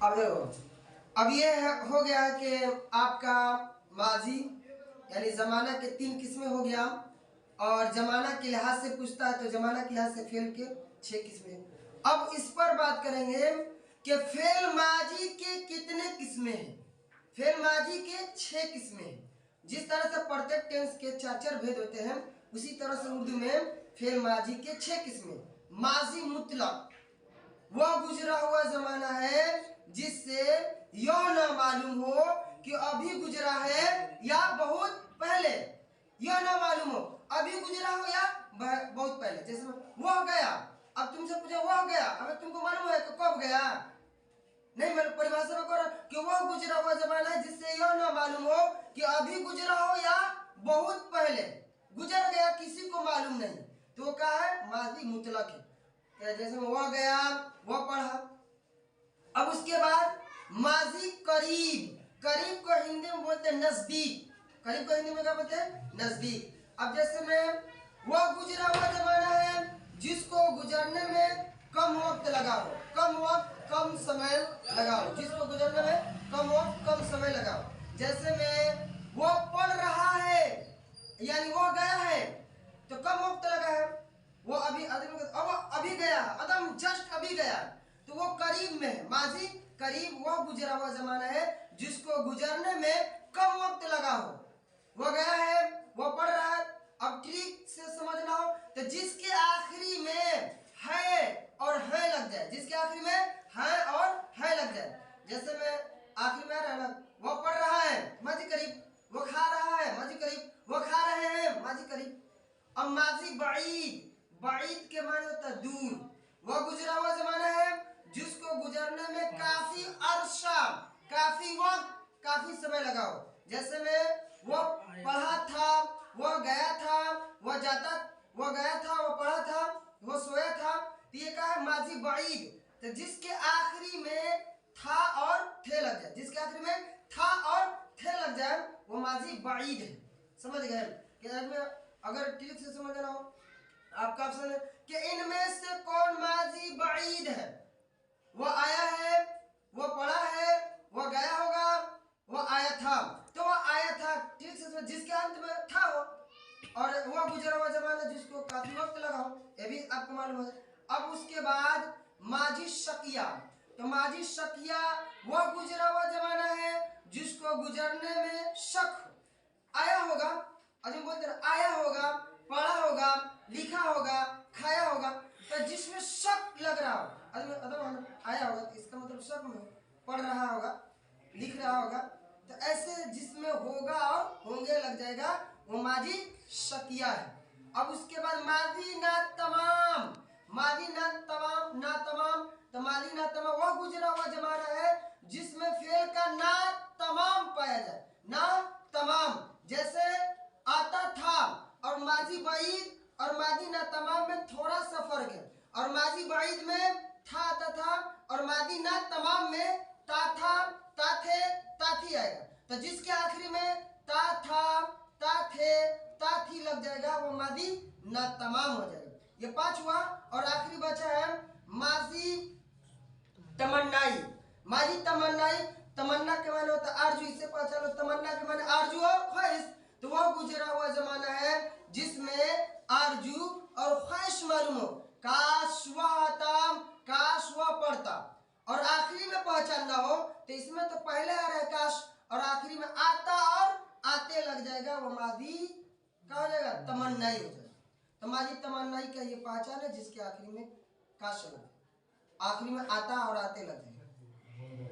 अब देखो, अब ये हो गया कि आपका माजी यानी जमाना के 3 किस्में हो गया, और जमाना के लिहाज से पूछता है तो जमाना के लिहाज से फेल के 6 किस्में। अब इस पर बात करेंगे कि फेल माजी के कितने किस्में हैं। फेल माजी के 6 किस्में हैं। जिस तरह से परफेक्ट टेंस के 4 भेद होते हैं, उसी तरह से उर्दू में फेल माजी के 6 किस्में। माजी मुतलक वह गुजरा हुआ जमाना है जिससे यह न मालूम हो कि अभी गुजरा है या बहुत पहले। यह न मालूम हो अभी गुजरा हो या बहुत पहले। जैसे वह गया, अब तुमसे पूछे वह गया, अब तुमको मालूम है कि कब गया? नहीं, मैंने परिभाषा में कहा कि वह गुजरा हुआ जमाना है जिससे यह न मालूम हो कि अभी गुजरा हो या बहुत पहले गुजर गया, किसी को मालूम नहीं, तो क्या है? माजी मुतलक है। जैसे वह गया, वह पढ़ा। अब उसके बाद माजी करीब, करीब को हिंदी में बोलते हैं नजदीक। करीब को हिंदी में क्या बोलते हैं? नजदीक। अब जैसे में वह गुजरा हुआ जमाना है जिसको गुजरने में कम वक्त लगा हो, कम वक्त कम समय लगा हो, जिसको गुजरने में कम वक्त कम समय लगा हो। जैसे में वो पढ़ रहा है यानी वो गया है तो कम वक्त लगा है, वो अभी अभी गया, अदम जस्ट अभी गया, तो वो करीब में है। माजी करीब वह गुजरा हुआ जमाना है जिसको गुजरने में कम वक्त लगा हो। वो गया है, वो पढ़ रहा है। अब ठीक से समझना हो तो जिसके आखिरी में है और है लग जाए, जिसके आखिरी में है और है लग जाए। जैसे में आखिरी में रहना, वो पढ़ रहा है माजी करीब, वो खा रहा है माजी करीब, वो खा रहे हैं माजी करीब। अब माजी बईद, बईद के माने होता है दूर। वह गुजरा हुआ जमाना है जिसको गुजरने में काफी अरसा, काफी वक्त, काफी समय लगा हो। जैसे में वो पढ़ा था, वो गया था, वो जाता, वो गया था, वो पढ़ा था, वो सोया था, तो ये क्या है? माजी बईद। तो जिसके आखिरी में था और थे लग जाए, जिसके आखिरी में था और थे लग जाए वो माजी बईद है। समझ गए? कि अगर ठीक से समझना हो आपका ऑप्शन है कि इनमें से कौन माजी बईद है? वो आया है, वो पढ़ा है, वो गया होगा, वो आया था, तो वो आया था ठीक से जिसके अंत में था वो, और वो गुजरा हुआ जमाना जिसको काफी वक्त लगा हो, ये भी आपको मालूम है। अब उसके बाद माजी शकिया, तो माजी शकिया वह गुजरा हुआ जमाना है जिसको गुजरने में शक आया होगा, अभी बोलते हैं आया होगा, पढ़ा होगा, लिखा होगा, खाया होगा, तो जिसमें शक लग रहा हो, आया होगा तो इसका मतलब शक में पढ़ रहा होगा, लिख रहा होगा, तो ऐसे जिसमें होगा और होंगे लग जाएगा वो माजी शकिया है। अब उसके बाद माजी ना तमाम, माजी ना तमाम, ना तमाम, तो माजी ना तमाम वह गुजरा हुआ जमाना है जिसमें फेल का ना तमाम पाया जाए, ना तमाम। जैसे आता था और माजी बईद और माजी ना तमाम में थोड़ा सा फर्क है, और माजी बईद में था आता था और माजी ना तमाम में ता था, ता थे, ता थी आएगा, तो जिसके आखिरी में ता था, ता थे, ता थी लग जाएगा वो माजी ना तमाम हो जाएगा। ये 5 हुआ, और आखिरी बचा है माजी तमन्नाई। माजी तमन्नाई, तमन्ना के माने होता है आरजू, इससे पता चलो तमन्ना के माने आरजू और ख्वाहिश, तो वह गुजरा हुआ जमाना है जिसमें आरजू और ख्वाहिश मालूम हो, काश वह आता, काश वह पढ़ता। और आखिरी में पहचानना हो तो इसमें तो पहले आ रहा है काश, और आखिरी में आता और आते लग जाएगा, वो माजी क्या हो जाएगा? तमन्नाई हो जाएगा। तो माजी तमन्नाई का ये पहचान है जिसके आखिरी में काश लगे, आखिरी में आता और आते लग जाएगा।